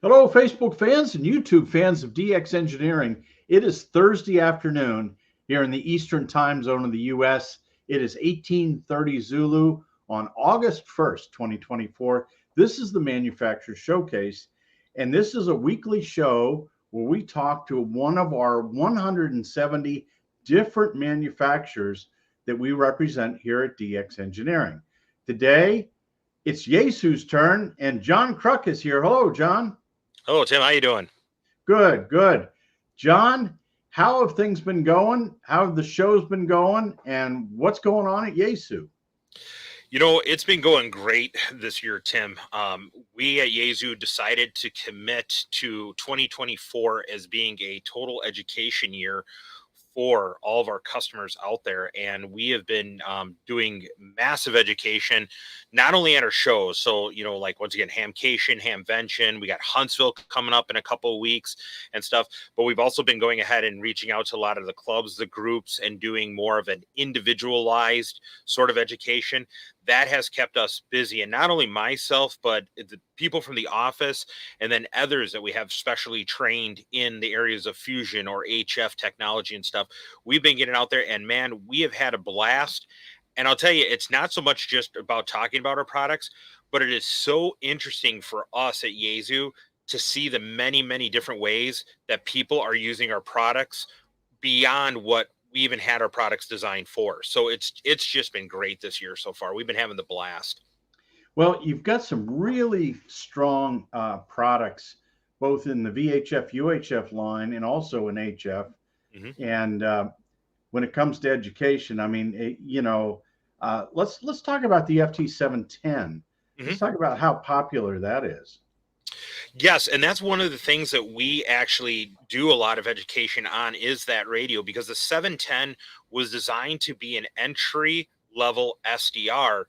Hello, Facebook fans and YouTube fans of DX Engineering. It is Thursday afternoon here in the Eastern time zone of the U.S. It is 1830 Zulu on August 1st, 2024. This is the Manufacturer Showcase, and this is a weekly show where we talk to one of our 170 different manufacturers that we represent here at DX Engineering. Today, it's Yaesu's turn, and John Kruk is here. Hello, John. Hello, Tim. How you doing? Good, good. John, how have things been going? How have the shows been going? And what's going on at Yaesu? It's been going great this year, Tim. We at Yaesu decided to commit to 2024 as being a total education year for all of our customers out there. And we have been doing massive education, not only at our shows. So, like once again, Hamcation, Hamvention, we got Huntsville coming up in a couple of weeks and stuff. But we've also been going ahead and reaching out to a lot of the clubs, the groups, and doing more of an individualized sort of education. That has kept us busy. And not only myself, but the people from the office and then others that we have specially trained in the areas of fusion or HF technology and stuff. We've been getting out there, and man, we have had a blast. And I'll tell you, it's not so much just about talking about our products, but it is so interesting for us at Yaesu to see the many, many different ways that people are using our products beyond what we even had our products designed for. So it's just been great this year so far. We've been having the blast. Well, you've got some really strong products, both in the VHF, UHF line and also in HF. Mm-hmm. And when it comes to education, I mean, let's talk about the FT710. Mm-hmm. Let's talk about how popular that is. Yes, and that's one of the things that we actually do a lot of education on is that radio, because the 710 was designed to be an entry level SDR.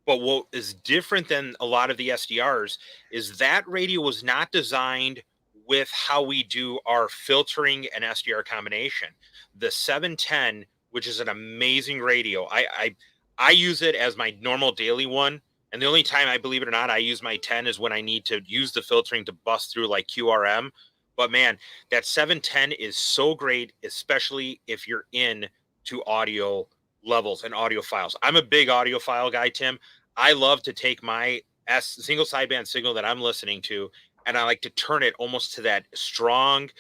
But what is different than a lot of the SDRs is that radio was not designed with how we do our filtering and SDR combination. The 710, which is an amazing radio, I use it as my normal daily one. And the only time, I believe it or not, I use my 10 is when I need to use the filtering to bust through like QRM. But man, that 710 is so great, especially if you're in to audio levels and audio files. I'm a big audiophile guy, Tim. I love to take my single sideband signal that I'm listening to, and I like to turn it almost to that strong,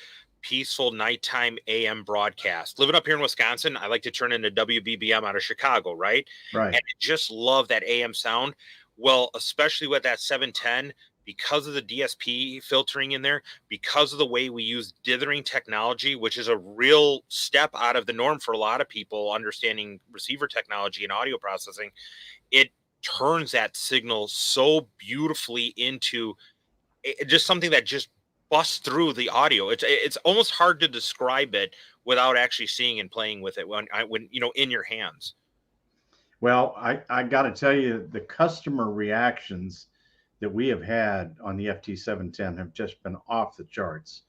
peaceful nighttime AM broadcast. Living up here in Wisconsin, I like to turn into WBBM out of Chicago, right? Right. And I just love that AM sound. Well, especially with that 710, because of the DSP filtering in there, because of the way we use dithering technology, which is a real step out of the norm for a lot of people understanding receiver technology and audio processing, it turns that signal so beautifully into just something that just busts through the audio. It's almost hard to describe it without actually seeing and playing with it when in your hands. Well, I got to tell you, the customer reactions that we have had on the FT710 have just been off the charts.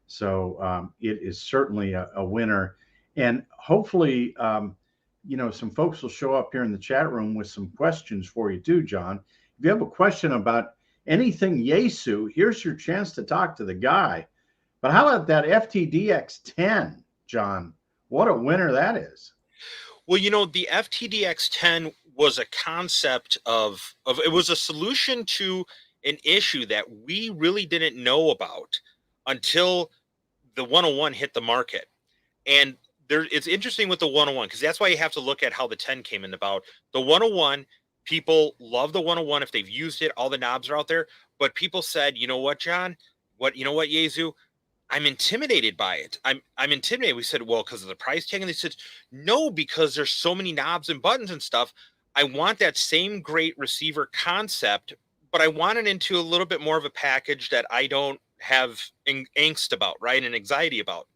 So it is certainly a winner. And hopefully, some folks will show up here in the chat room with some questions for you too, John. If you have a question about anything Yaesu, here's your chance to talk to the guy. But how about that FTDX10, John? What a winner that is. Well, the FTDX10 was a concept of it was a solution to an issue that we really didn't know about until the 101 hit the market. And it's interesting with the 101, because that's why you have to look at how the 10 came in about. The 101, people love the 101 if they've used it, all the knobs are out there. But people said, you know what, John? Yaesu? I'm intimidated by it. I'm intimidated. We said, well, because of the price tag. And they said, no, because there's so many knobs and buttons and stuff. I want that same great receiver concept, but I want it into a little bit more of a package that I don't have angst about, right? And anxiety about.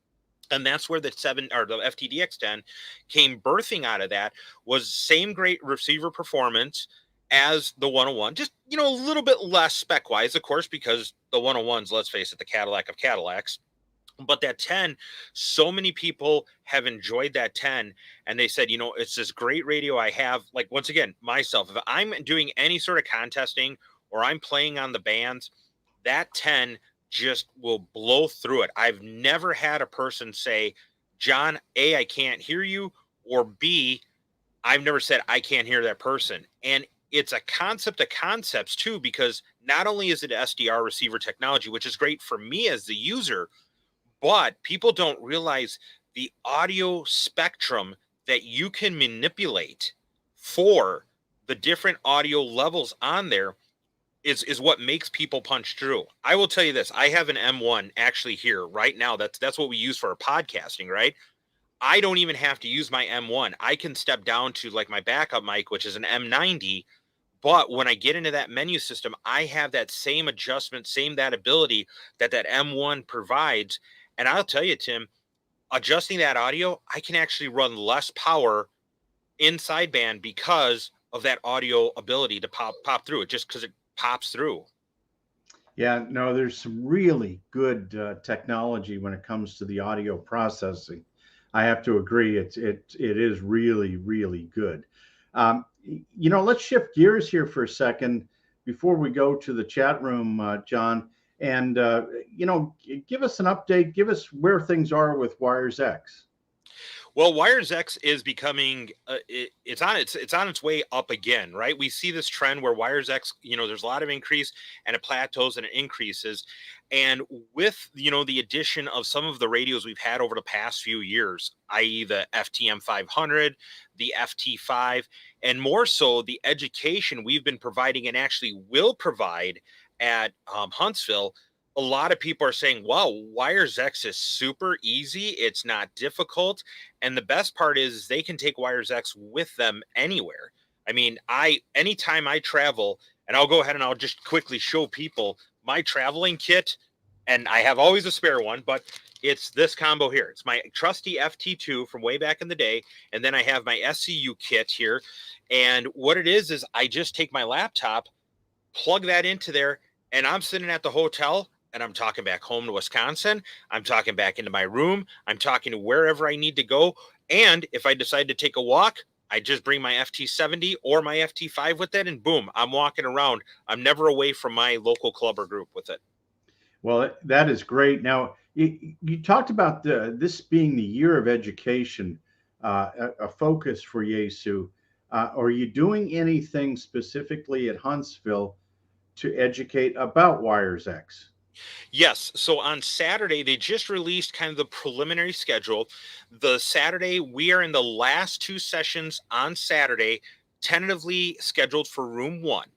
And that's where the FTDX10 came birthing out of. That was same great receiver performance as the 101, just, a little bit less spec wise, of course, because the 101's, let's face it, the Cadillac of Cadillacs. But that 10, so many people have enjoyed that 10. And they said, it's this great radio I have. Like, once again, myself, if I'm doing any sort of contesting or I'm playing on the bands, that 10 just will blow through it. I've never had a person say, John, A, I can't hear you, or B, I've never said I can't hear that person. And it's a concept of concepts too, because not only is it SDR receiver technology, which is great for me as the user, but people don't realize the audio spectrum that you can manipulate for the different audio levels on there is what makes people punch through. I will tell you this. I have an M1 actually here right now. That's what we use for our podcasting, right? I don't even have to use my M1. I can step down to like my backup mic, which is an M90. But when I get into that menu system, I have that same adjustment, that ability that M1 provides. And I'll tell you, Tim, adjusting that audio, I can actually run less power in sideband because of that audio ability to pop through it, just because it pops through. Yeah, no, there's some really good technology when it comes to the audio processing. I have to agree, it is really, really good. Let's shift gears here for a second before we go to the chat room, John, and give us an update. Give us where things are with Wires X. Well, Wires X is becoming it's on its way up again, right? We see this trend where Wires X, there's a lot of increase and it plateaus and it increases. And with the addition of some of the radios we've had over the past few years, i.e. the FTM 500, the FT5, and more so the education we've been providing and actually will provide at Huntsville, a lot of people are saying, wow, Wires X is super easy. It's not difficult. And the best part is they can take Wires X with them anywhere. I mean, anytime I travel, and I'll go ahead and I'll just quickly show people my traveling kit, and I have always a spare one, but it's this combo here. It's my trusty FT2 from way back in the day. And then I have my SCU kit here. And what it is I just take my laptop, plug that into there, and I'm sitting at the hotel and I'm talking back home to Wisconsin. I'm talking back into my room. I'm talking to wherever I need to go. And if I decide to take a walk, I just bring my FT70 or my FT5 with it, and boom, I'm walking around. I'm never away from my local club or group with it. Well, that is great. Now, you talked about this being the year of education, a focus for Yaesu. Are you doing anything specifically at Huntsville to educate about Wires X? Yes. So on Saturday, they just released kind of the preliminary schedule. The Saturday, we are in the last two sessions on Saturday, tentatively scheduled for room one.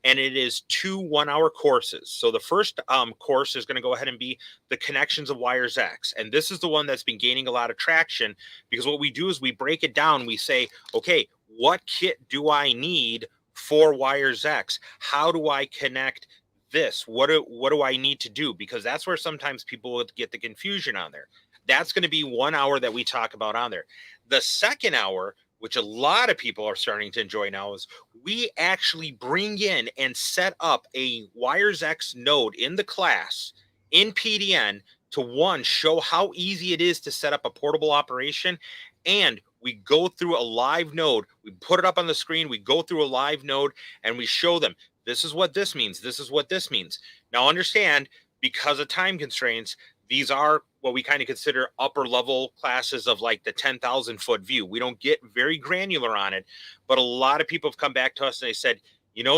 And it is 2 1-hour courses. So the first course is going to go ahead and be the connections of Wires X. And this is the one that's been gaining a lot of traction, because what we do is we break it down. We say, okay, what kit do I need for Wires X? How do I connect this? What do I need to do? Because that's where sometimes people would get the confusion on there. That's going to be 1 hour that we talk about on there. The second hour, which a lot of people are starting to enjoy now, is we actually bring in and set up a Wires X node in the class in PDN to, one, show how easy it is to set up a portable operation. And we go through a live node. We put it up on the screen. We go through a live node and we show them, this is what this means. This is what this means. Now understand, because of time constraints, these are what we kind of consider upper level classes of like the 10,000 foot view. We don't get very granular on it, but a lot of people have come back to us and they said,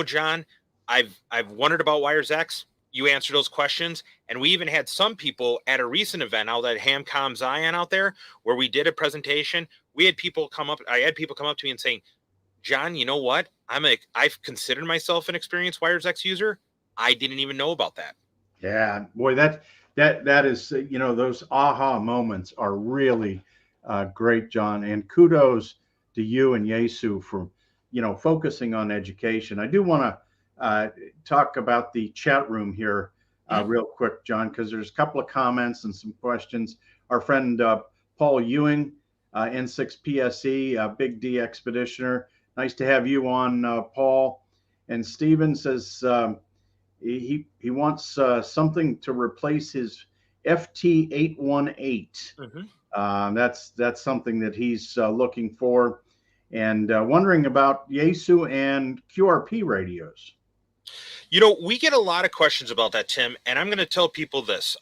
John, I've wondered about Wires X. You answer those questions. And we even had some people at a recent event out at HamCom Zion out there where we did a presentation. I had people come up to me and saying, John, you know what? I've considered myself an experienced Wires X user. I didn't even know about that. Yeah, boy, that is, those aha moments are really great, John. And kudos to you and Yaesu for, focusing on education. I do want to talk about the chat room here real quick, John, because there's a couple of comments and some questions. Our friend Paul Ewing, N9UPC, Big D Expeditioner. Nice to have you on, Paul. And Steven says he wants something to replace his FT818. That's something that he's looking for, and wondering about Yaesu and QRP radios. We get a lot of questions about that, Tim, and I'm going to tell people this.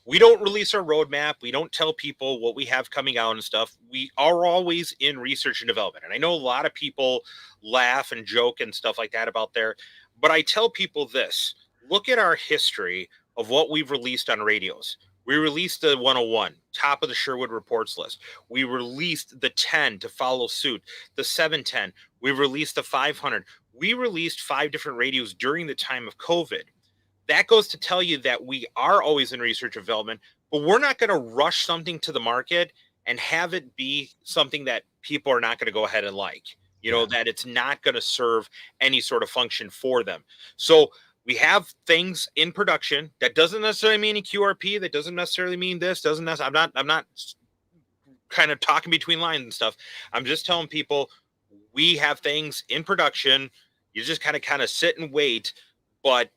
We don't release our roadmap. We don't tell people what we have coming out and stuff. We are always in research and development. And I know a lot of people laugh and joke and stuff like that about there, but I tell people this. Look at our history of what we've released on radios. We released the 101, top of the Sherwood reports list. We released the 10 to follow suit, the 710. We released the 500. We released 5 different radios during the time of COVID. That goes to tell you that we are always in research and development, but we're not going to rush something to the market and have it be something that people are not going to go ahead and like, that it's not going to serve any sort of function for them. So we have things in production. That doesn't necessarily mean a QRP. That doesn't necessarily mean this. I'm not kind of talking between lines and stuff. I'm just telling people we have things in production. You just kind of sit and wait. But,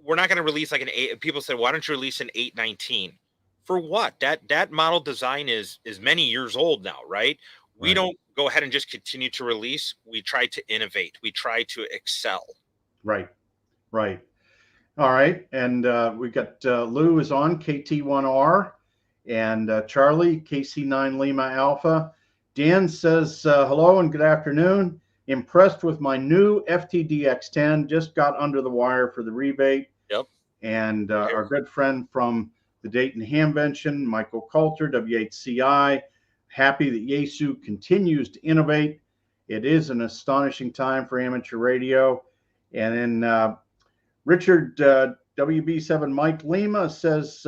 we're not going to release like an 8. People said, why don't you release an 819? For what? That model design is many years old now, right? We don't go ahead and just continue to release. We try to innovate. We try to excel. Right. All right. And we got Lou is on KT1R and Charlie, KC9 Lima Alpha. Dan says, hello and good afternoon. Impressed with my new FTDX10. Just got under the wire for the rebate. Yep. And our good friend from the Dayton Hamvention, Michael Coulter, W8CI, happy that Yaesu continues to innovate. It is an astonishing time for amateur radio. And then Richard WB7 Mike Lima says,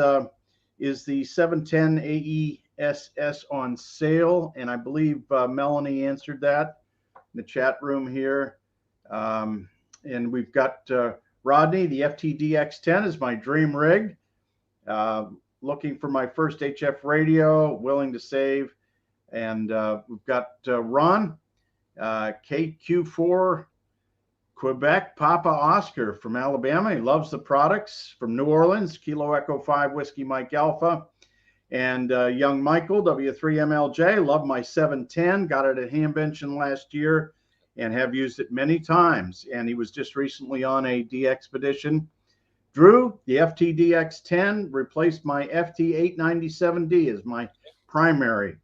is the 710 AESS on sale? And I believe Melanie answered that in the chat room here. And we've got Rodney, the FTDX10 is my dream rig. Looking for my first HF radio, willing to save. And we've got Ron, KQ4 Quebec Papa Oscar from Alabama. He loves the products. From New Orleans, Kilo Echo 5 Whiskey Mike Alpha. And young Michael, W3MLJ, love my 710. Got it at Hamvention last year and have used it many times. And he was just recently on a DXpedition. Drew, the FTDX10 replaced my FT897D as my primary.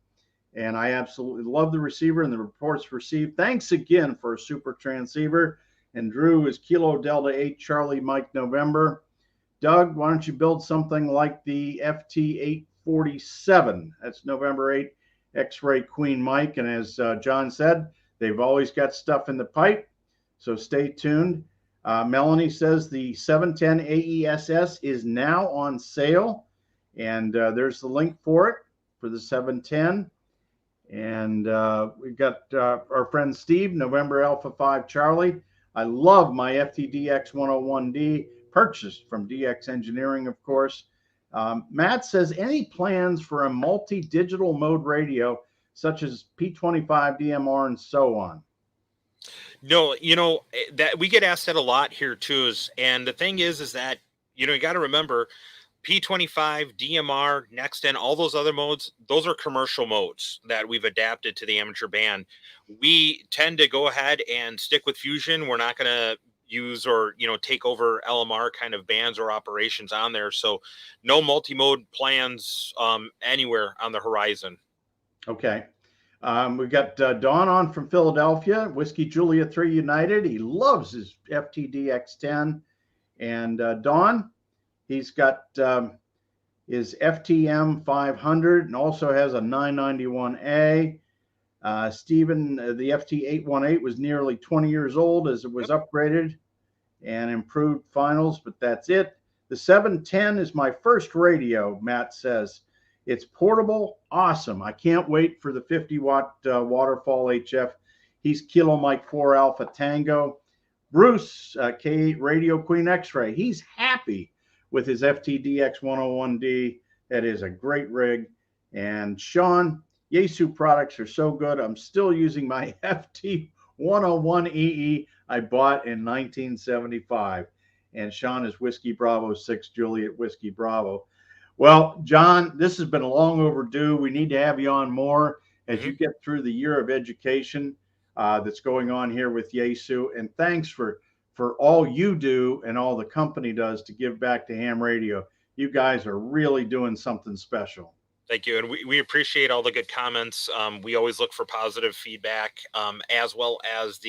And I absolutely love the receiver and the reports received. Thanks again for a super transceiver. And Drew is Kilo Delta 8 Charlie Mike November. Doug, why don't you build something like the FT847? That's November 8 X-Ray Queen Mike. And as John said, they've always got stuff in the pipe. So stay tuned. Melanie says the 710 AESS is now on sale. And there's the link for it for the 710. And we've got our friend Steve, November Alpha 5 Charlie. I love my FTDX 101D, purchased from DX Engineering, of course. Matt says, any plans for a multi-digital mode radio, such as P25 DMR and so on? No, that we get asked that a lot here too. And the thing is that, you got to remember, P25, DMR, Next N, all those other modes, those are commercial modes that we've adapted to the amateur band. We tend to go ahead and stick with Fusion. We're not going to use or, take over LMR kind of bands or operations on there. So no multi-mode plans anywhere on the horizon. Okay. We've got Don on from Philadelphia, Whiskey Julia 3 United. He loves his FTDX10. And Don, he's got his FTM 500 and also has a 991A. Stephen, the FT818 was nearly 20 years old as it was upgraded and improved finals, but that's it. The 710 is my first radio, Matt says. It's portable, awesome. I can't wait for the 50-watt waterfall HF. He's Kilo Mike 4 Alpha Tango. Bruce, K8 Radio Queen X-Ray. He's happy with his FTDX 101D. That is a great rig. And Sean, Yaesu products are so good. I'm still using my FT101EE I bought in 1975. And Sean is Whiskey Bravo 6 Juliet Whiskey Bravo. Well, John, this has been long overdue. We need to have you on more as you get through the year of education that's going on here with Yaesu. And thanks for for all you do and all the company does to give back to ham radio. You guys are really doing something special. Thank you. And we appreciate all the good comments. We always look for positive feedback, as well as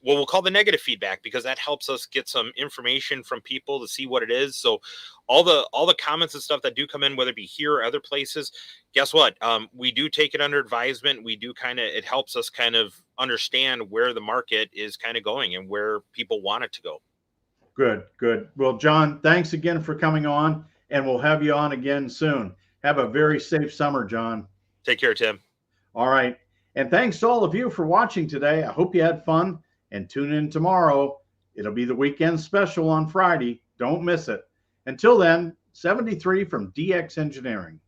what we'll call the negative feedback, because that helps us get some information from people to see what it is. So all the comments and stuff that do come in, whether it be here or other places, guess what? We do take it under advisement. We do it helps us kind of understand where the market is kind of going and where people want it to go. Good, good. Well, John, thanks again for coming on, and we'll have you on again soon. Have a very safe summer, John. Take care, Tim. All right. And thanks to all of you for watching today. I hope you had fun, and tune in tomorrow. It'll be the weekend special on Friday. Don't miss it. Until then, 73 from DX Engineering.